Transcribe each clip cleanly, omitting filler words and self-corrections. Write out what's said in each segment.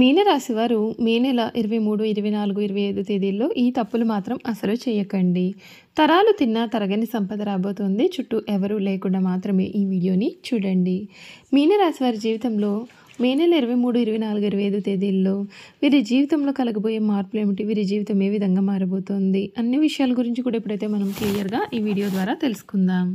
మీనరాశి వారు మే నెల 23, 24, 25 తేదీల్లో ఈ తప్పులు మాత్రం అసలు చేయకండి. తరాలు తిన్నా తరగని సంపద రాబోతోంది. చుట్టూ ఎవరూ లేకుండా మాత్రమే ఈ వీడియోని చూడండి. మీనరాశి వారి జీవితంలో మే నెల 23, 24, 25 తేదీల్లో వీరి జీవితంలో కలగబోయే మార్పులు ఏమిటి? వీరి జీవితం ఏ విధంగా మారబోతోంది? అన్ని విషయాల గురించి కూడా ఇప్పుడైతే మనం క్లియర్గా ఈ వీడియో ద్వారా తెలుసుకుందాం.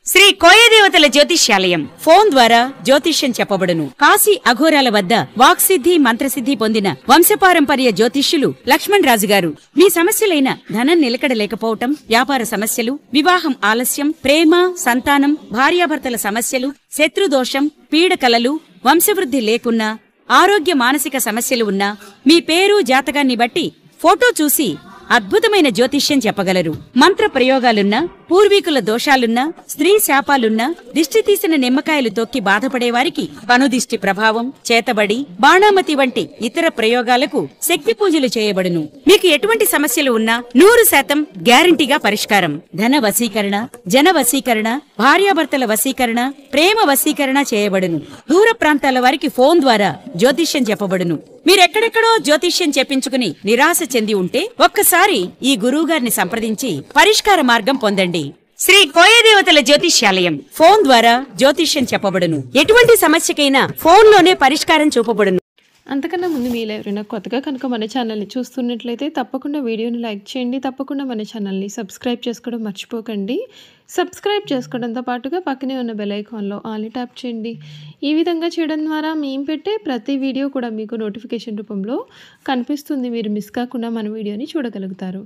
శ్రీ కోయదేవతల జ్యోతిష్యాలయం ఫోన్ ద్వారా జ్యోతిష్యం చెప్పబడును. కాశీ అఘోరాల వద్ద వాక్సిద్ధి మంత్రసిద్ధి పొందిన వంశపారంపర్య జ్యోతిష్యులు లక్ష్మణ్ రాజు గారు మీ సమస్యలైన ధనం నిలకడ లేకపోవటం, వ్యాపార సమస్యలు, వివాహం ఆలస్యం, ప్రేమ, సంతానం, భార్యాభర్తల సమస్యలు, శత్రుదోషం, పీడకలలు, వంశవృద్ధి లేకున్నా, ఆరోగ్య మానసిక సమస్యలు ఉన్నా మీ పేరు జాతకాన్ని బట్టి ఫోటో చూసి అద్భుతమైన జ్యోతిష్యం చెప్పగలరు. మంత్ర ప్రయోగాలున్నా, పూర్వీకుల దోషాలున్నా, స్త్రీ శాపాలున్నా, దిష్టి తీసిన నిమ్మకాయలు తొక్కి బాధపడేవారికి కనుదిష్టి ప్రభావం, చేతబడి, బాణామతి వంటి ఇతర ప్రయోగాలకు శక్తి పూజలు చేయబడును. మీకు ఎటువంటి సమస్యలు ఉన్నా 100% గ్యారంటీగా పరిష్కారం. ధన వశీకరణ, జన వశీకరణ, భార్యాభర్తల వశీకరణ, ప్రేమ వశీకరణ చేయబడును. దూర ప్రాంతాల వారికి ఫోన్ ద్వారా జ్యోతిష్యం చెప్పబడును. మీరెక్కడెక్కడో జ్యోతిష్యం చెప్పించుకుని నిరాశ చెంది ఉంటే ఒక్కసారి ఈ గురువుగారిని సంప్రదించి పరిష్కార మార్గం పొందండి. శ్రీ కోయదేవతల జ్యోతిష్యాలయం ఫోన్ ద్వారా జ్యోతిష్యం చెప్పబడును. ఎటువంటి సమస్యకైనా ఫోన్లోనే పరిష్కారం చూపబడును. అంతకన్నా ముందు మీరు ఎవరైనా కొత్తగా కనుక మన ఛానల్ని చూస్తున్నట్లయితే తప్పకుండా వీడియోని లైక్ చేయండి. తప్పకుండా మన ఛానల్ని సబ్స్క్రైబ్ చేసుకోవడం మర్చిపోకండి. సబ్స్క్రైబ్ చేసుకోవడంతో పాటుగా పక్కనే ఉన్న బెల్ ఐకాన్లో ఆల్ని ట్యాప్ చేయండి. ఈ విధంగా చేయడం ద్వారా మేము పెట్టే ప్రతి వీడియో కూడా మీకు నోటిఫికేషన్ రూపంలో కనిపిస్తుంది. మీరు మిస్ కాకుండా మన వీడియోని చూడగలుగుతారు.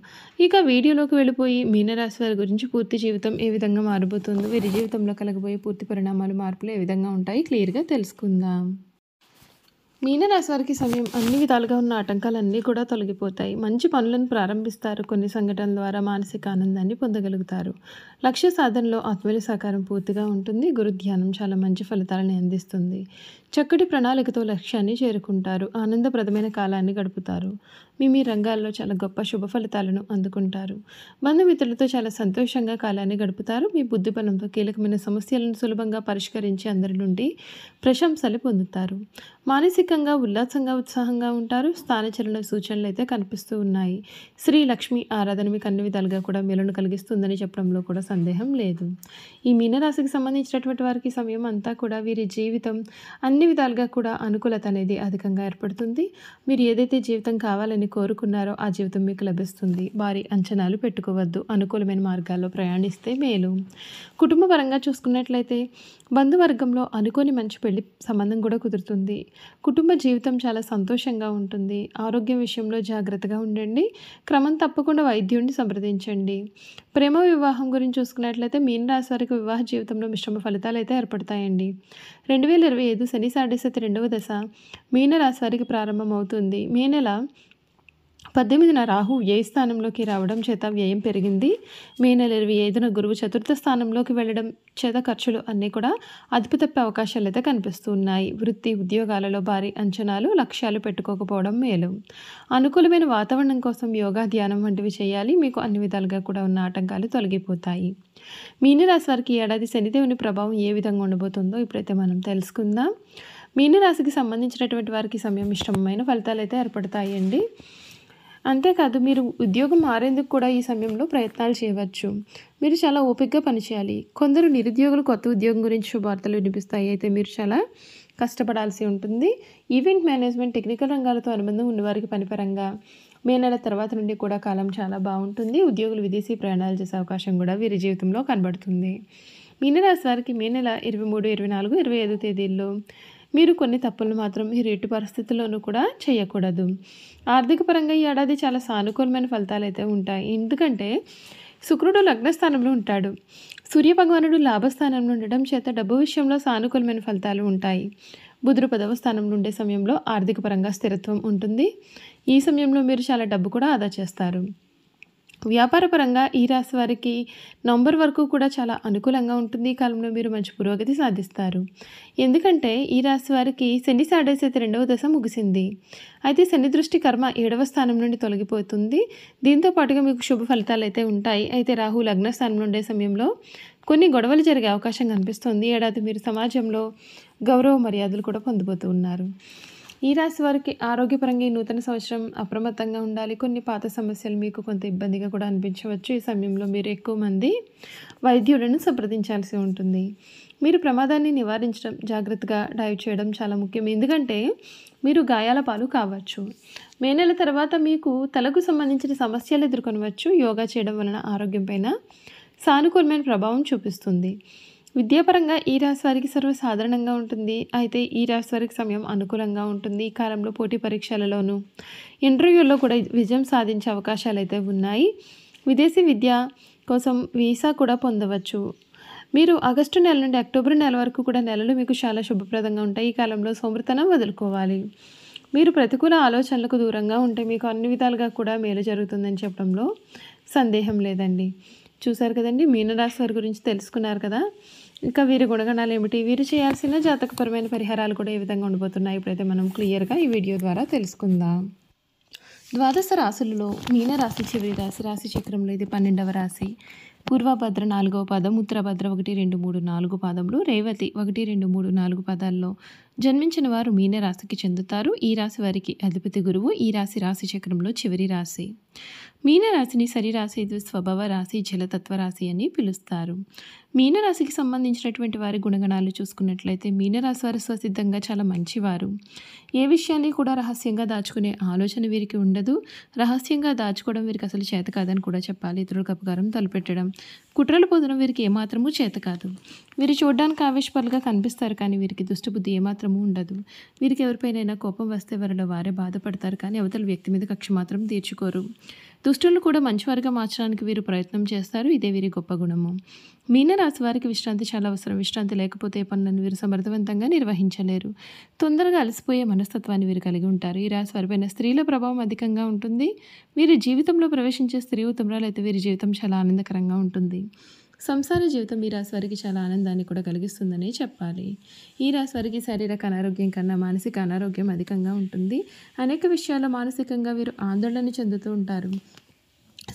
ఇక వీడియోలోకి వెళ్ళిపోయి మీనరాశి వారి గురించి పూర్తి జీవితం ఏ విధంగా మారబోతుందో, వీరి జీవితంలో కలగబోయే పూర్తి పరిణామాలు, మార్పులు ఏ విధంగా ఉంటాయి క్లియర్గా తెలుసుకుందాం. మీనరాశి వారికి సమయం అన్ని విధాలుగా ఉన్న ఆటంకాలన్నీ కూడా తొలగిపోతాయి. మంచి పనులను ప్రారంభిస్తారు. కొన్ని సంఘటనల ద్వారా మానసిక ఆనందాన్ని పొందగలుగుతారు. లక్ష్య సాధనలో ఆత్మీయుల సహకారం పూర్తిగా ఉంటుంది. గురు ధ్యానం చాలా మంచి ఫలితాలను అందిస్తుంది. చక్కటి ప్రణాళికతో లక్ష్యాన్ని చేరుకుంటారు. ఆనందప్రదమైన కాలాన్ని గడుపుతారు. మీ రంగాల్లో చాలా గొప్ప శుభ ఫలితాలను అందుకుంటారు. బంధుమిత్రులతో చాలా సంతోషంగా కాలాన్ని గడుపుతారు. మీ బుద్ధిబలంతో కీలకమైన సమస్యలను సులభంగా పరిష్కరించి అందరి నుండి ప్రశంసలు పొందుతారు. మానసికంగా ఉల్లాసంగా, ఉత్సాహంగా ఉంటారు. స్థానచలన సూచనలు అయితే కనిపిస్తూ ఉన్నాయి. శ్రీ లక్ష్మి ఆరాధన మీకు అన్ని విధాలుగా కూడా మేలును కలిగిస్తుందని చెప్పడంలో కూడా సందేహం లేదు. ఈ మీనరాశికి సంబంధించినటువంటి వారికి సమయం అంతా కూడా వీరి జీవితం అన్ని విధాలుగా కూడా అనుకూలత అనేది అధికంగా ఏర్పడుతుంది. మీరు ఏదైతే జీవితం కావాలని కోరుకున్నారో ఆ జీవితం మీకు లభిస్తుంది. భారీ అంచనాలు పెట్టుకోవద్దు. అనుకూలమైన మార్గాల్లో ప్రయాణిస్తే మేలు. కుటుంబ పరంగా చూసుకున్నట్లయితే బంధువర్గంలో అనుకోని మంచి పెళ్లి సంబంధం కూడా కుదురుతుంది. కుటుంబ జీవితం చాలా సంతోషంగా ఉంటుంది. ఆరోగ్యం విషయంలో జాగ్రత్తగా ఉండండి. క్రమం తప్పకుండా వైద్యుడిని సంప్రదించండి. ప్రేమ వివాహం గురించి చూసుకున్నట్లయితే మీనరాశి వారికి వివాహ జీవితంలో మిశ్రమ ఫలితాలు అయితే ఏర్పడతాయండి. 2025 శని సాడేసతి 2వ దశ మీనరాశి వారికి ప్రారంభమవుతుంది. మే నెల 18న రాహు వ్యయ స్థానంలోకి రావడం చేత వ్యయం పెరిగింది. మే నెల 25న గురువు చతుర్థ స్థానంలోకి వెళ్ళడం చేత ఖర్చులు అన్నీ కూడా అదుపు తప్పే అవకాశాలు అయితే కనిపిస్తూ ఉన్నాయి. వృత్తి ఉద్యోగాలలో భారీ అంచనాలు, లక్ష్యాలు పెట్టుకోకపోవడం మేలు. అనుకూలమైన వాతావరణం కోసం యోగా, ధ్యానం వంటివి చేయాలి. మీకు అన్ని విధాలుగా కూడా ఉన్న ఆటంకాలు తొలగిపోతాయి. మీనరాశి వారికి ఈ ఏడాది శనిదేవుని ప్రభావం ఏ విధంగా ఉండబోతుందో ఇప్పుడైతే మనం తెలుసుకుందాం. మీనరాశికి సంబంధించినటువంటి వారికి సమయం మిశ్రమమైన ఫలితాలు అయితే ఏర్పడతాయండి. అంతేకాదు మీరు ఉద్యోగం మారేందుకు కూడా ఈ సమయంలో ప్రయత్నాలు చేయవచ్చు. మీరు చాలా ఓపికగా పనిచేయాలి. కొందరు నిరుద్యోగులు కొత్త ఉద్యోగం గురించి శుభవార్తలు వినిపిస్తాయి. అయితే మీరు చాలా కష్టపడాల్సి ఉంటుంది. ఈవెంట్ మేనేజ్మెంట్, టెక్నికల్ రంగాలతో అనుబంధం ఉన్నవారికి పనిపరంగా మే నెల తర్వాత నుండి కూడా కాలం చాలా బాగుంటుంది. ఉద్యోగులు విదేశీ ప్రయాణాలు చేసే అవకాశం కూడా వీరి జీవితంలో కనబడుతుంది. మీనరాశి వారికి మే నెల 23, 24, 25 తేదీల్లో మీరు కొన్ని తప్పులను మాత్రం మీరు ఎట్టి పరిస్థితుల్లోనూ కూడా చేయకూడదు. ఆర్థిక పరంగా ఈ ఏడాది చాలా సానుకూలమైన ఫలితాలు అయితే ఉంటాయి. ఎందుకంటే శుక్రుడు లగ్నస్థానంలో ఉంటాడు. సూర్యభగవానుడు లాభస్థానంలో ఉండడం చేత డబ్బు విషయంలో సానుకూలమైన ఫలితాలు ఉంటాయి. బుధుడు 10వ స్థానంలో ఉండే సమయంలో ఆర్థిక పరంగా స్థిరత్వం ఉంటుంది. ఈ సమయంలో మీరు చాలా డబ్బు కూడా ఆదా చేస్తారు. వ్యాపారపరంగా ఈ రాశి వారికి నవంబర్ వరకు కూడా చాలా అనుకూలంగా ఉంటుంది. ఈ కాలంలో మీరు మంచి పురోగతి సాధిస్తారు. ఎందుకంటే ఈ రాశి వారికి శని సాడేసతి 2వ దశ ముగిసింది. అయితే శని దృష్టి కర్మ 7వ స్థానం నుండి తొలగిపోతుంది. దీంతో పాటుగా మీకు శుభ ఫలితాలు అయితే ఉంటాయి. అయితే రాహు లగ్న స్థానం ఉండే సమయంలో కొన్ని గొడవలు జరిగే అవకాశం కనిపిస్తుంది. ఏడాది మీరు సమాజంలో గౌరవ మర్యాదలు కూడా పొందబోతూ ఉన్నారు. ఈ రాశి వారికి ఆరోగ్యపరంగా ఈ నూతన సంవత్సరం అప్రమత్తంగా ఉండాలి. కొన్ని పాత సమస్యలు మీకు కొంత ఇబ్బందిగా కూడా అనిపించవచ్చు. ఈ సమయంలో మీరు ఎక్కువ మంది వైద్యులను సంప్రదించాల్సి ఉంటుంది. మీరు ప్రమాదాన్ని నివారించడం, జాగ్రత్తగా డ్రైవ్ చేయడం చాలా ముఖ్యం. ఎందుకంటే మీరు గాయాల పాలు కావచ్చు. మే నెల తర్వాత మీకు తలకు సంబంధించిన సమస్యలు ఎదుర్కొనవచ్చు. యోగా చేయడం వలన ఆరోగ్యం పైన సానుకూలమైన ప్రభావం చూపిస్తుంది. విద్యాపరంగా ఈ రాశి వారికి సర్వసాధారణంగా ఉంటుంది. అయితే ఈ రాశి వారికి సమయం అనుకూలంగా ఉంటుంది. ఈ కాలంలో పోటీ పరీక్షలలోనూ ఇంటర్వ్యూల్లో కూడా విజయం సాధించే అవకాశాలు అయితే ఉన్నాయి. విదేశీ విద్య కోసం వీసా కూడా పొందవచ్చు. మీరు ఆగస్టు నెల నుండి అక్టోబర్ నెల వరకు కూడా నెలలు మీకు చాలా శుభప్రదంగా ఉంటాయి. ఈ కాలంలో సోమరితనం వదులుకోవాలి. మీరు ప్రతికూల ఆలోచనలకు దూరంగా ఉంటే మీకు అన్ని విధాలుగా కూడా మేలు జరుగుతుందని చెప్పడంలో సందేహం లేదండి. చూశారు కదండి, మీనరాశి వారి గురించి తెలుసుకున్నారు కదా. ఇంకా వీరి గుణగణాలు ఏమిటి, వీరు చేయాల్సిన జాతకపరమైన పరిహారాలు కూడా ఏ విధంగా ఉండబోతున్నాయి ఇప్పుడైతే మనం క్లియర్గా ఈ వీడియో ద్వారా తెలుసుకుందాం. ద్వాదశ రాశులలో మీనరాశి చివరి రాశి. రాశి చక్రంలో ఇది 12వ రాశి. పూర్వభద్ర 4వ పాదం, ఉత్తరభద్ర 1, 2, 3, 4 పాదములు, రేవతి 1, 2, 3, 4 పాదాల్లో జన్మించిన వారు మీనరాశికి చెందుతారు. ఈ రాశి వారికి అధిపతి గురువు. ఈ రాశి చక్రంలో చివరి రాశి. మీనరాశిని సరిరాశి, స్వభావ రాశి, జలతత్వ రాశి అని పిలుస్తారు. మీనరాశికి సంబంధించినటువంటి వారి గుణగణాలు చూసుకున్నట్లయితే మీనరాశి వారు స్వసిద్ధంగా చాలా మంచివారు. ఏ విషయాన్ని కూడా రహస్యంగా దాచుకునే ఆలోచన వీరికి ఉండదు. రహస్యంగా దాచుకోవడం వీరికి అసలు చేత కాదని కూడా చెప్పాలి. ఇతరులకు అపకారం తలపెట్టడం, కుట్రలు పొందడం వీరికి ఏమాత్రమూ చేత కాదు. వీరు చూడడానికి ఆవేశపరులుగా కనిపిస్తారు, కానీ వీరికి దుష్టబుద్ధి ఏమాత్రమూ ఉండదు. వీరికి ఎవరిపైనైనా కోపం వస్తే వారిలో వారే బాధపడతారు, కానీ అవతల వ్యక్తి మీద కక్ష మాత్రం తీర్చుకోరు. దుష్టులను కూడా మంచివారిగా మార్చడానికి వీరు ప్రయత్నం చేస్తారు. ఇదే వీరి గొప్ప గుణము. మీనరాశి వారికి విశ్రాంతి చాలా అవసరం. విశ్రాంతి లేకపోతే పనులను వీరు సమర్థవంతంగా నిర్వహించలేరు. తొందరగా అలసిపోయే మనస్తత్వాన్ని వీరు కలిగి ఉంటారు. ఈ రాశి వారిపైన స్త్రీల ప్రభావం అధికంగా ఉంటుంది. వీరి జీవితంలో ప్రవేశించే స్త్రీ ఉత్తమరాలైతే వీరి జీవితం చాలా ఆనందకరంగా ఉంటుంది. సంసార జీవితం ఈ రాశి వారికి చాలా ఆనందాన్ని కూడా కలిగిస్తుందని చెప్పాలి. ఈ రాశి వారికి శారీరక అనారోగ్యం కన్నా మానసిక అనారోగ్యం అధికంగా ఉంటుంది. అనేక విషయాల్లో మానసికంగా వీరు ఆందోళన చెందుతూ ఉంటారు.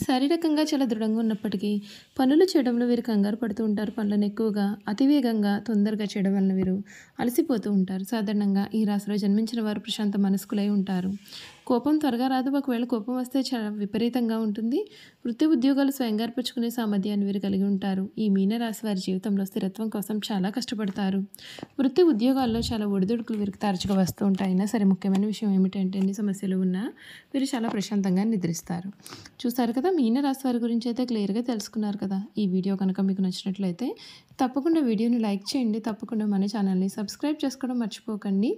శారీరకంగా చాలా దృఢంగా ఉన్నప్పటికీ పనులు చేయడంలో వీరు కంగారు పడుతూ ఉంటారు. పనులను ఎక్కువగా అతివేగంగా తొందరగా చేయడం వలన వీరు అలసిపోతూ ఉంటారు. సాధారణంగా ఈ రాశిలో జన్మించిన వారు ప్రశాంత మనస్కులై ఉంటారు. కోపం త్వరగా రాదు. ఒకవేళ కోపం వస్తే చాలా విపరీతంగా ఉంటుంది. వృత్తి ఉద్యోగాలు స్వయంగా ఏర్పరచుకునే సామర్థ్యాన్ని వీరు కలిగి ఉంటారు. ఈ మీనరాశి వారి జీవితంలో స్థిరత్వం కోసం చాలా కష్టపడతారు. వృత్తి ఉద్యోగాల్లో చాలా ఒడిదుడుకులు వీరికి తరచుగా వస్తూ ఉంటాయి. అయినా సరే ముఖ్యమైన విషయం ఏమిటంటే ఎన్ని సమస్యలు ఉన్నా వీరు చాలా ప్రశాంతంగా నిద్రిస్తారు. చూస్తారు కదా, మీనరాశి వారి గురించి అయితే క్లియర్గా తెలుసుకున్నారు కదా. ఈ వీడియో కనుక మీకు నచ్చినట్లయితే తప్పకుండా వీడియోని లైక్ చేయండి. తప్పకుండా మన ఛానల్ని సబ్స్క్రైబ్ చేసుకోవడం మర్చిపోకండి.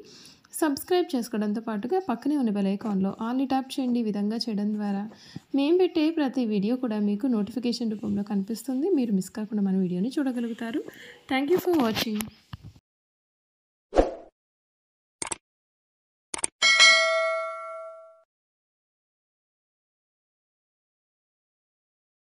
సబ్స్క్రైబ్ చేసుకోవడంతో పాటుగా పక్కనే ఉన్న బెల్ ఐకాన్లో ఆల్ని ట్యాప్ చేయండి. ఈ విధంగా చేయడం ద్వారా మేము పెట్టే ప్రతి వీడియో కూడా మీకు నోటిఫికేషన్ రూపంలో కనిపిస్తుంది. మీరు మిస్ కాకుండా మన వీడియోని చూడగలుగుతారు. Thank you for watching.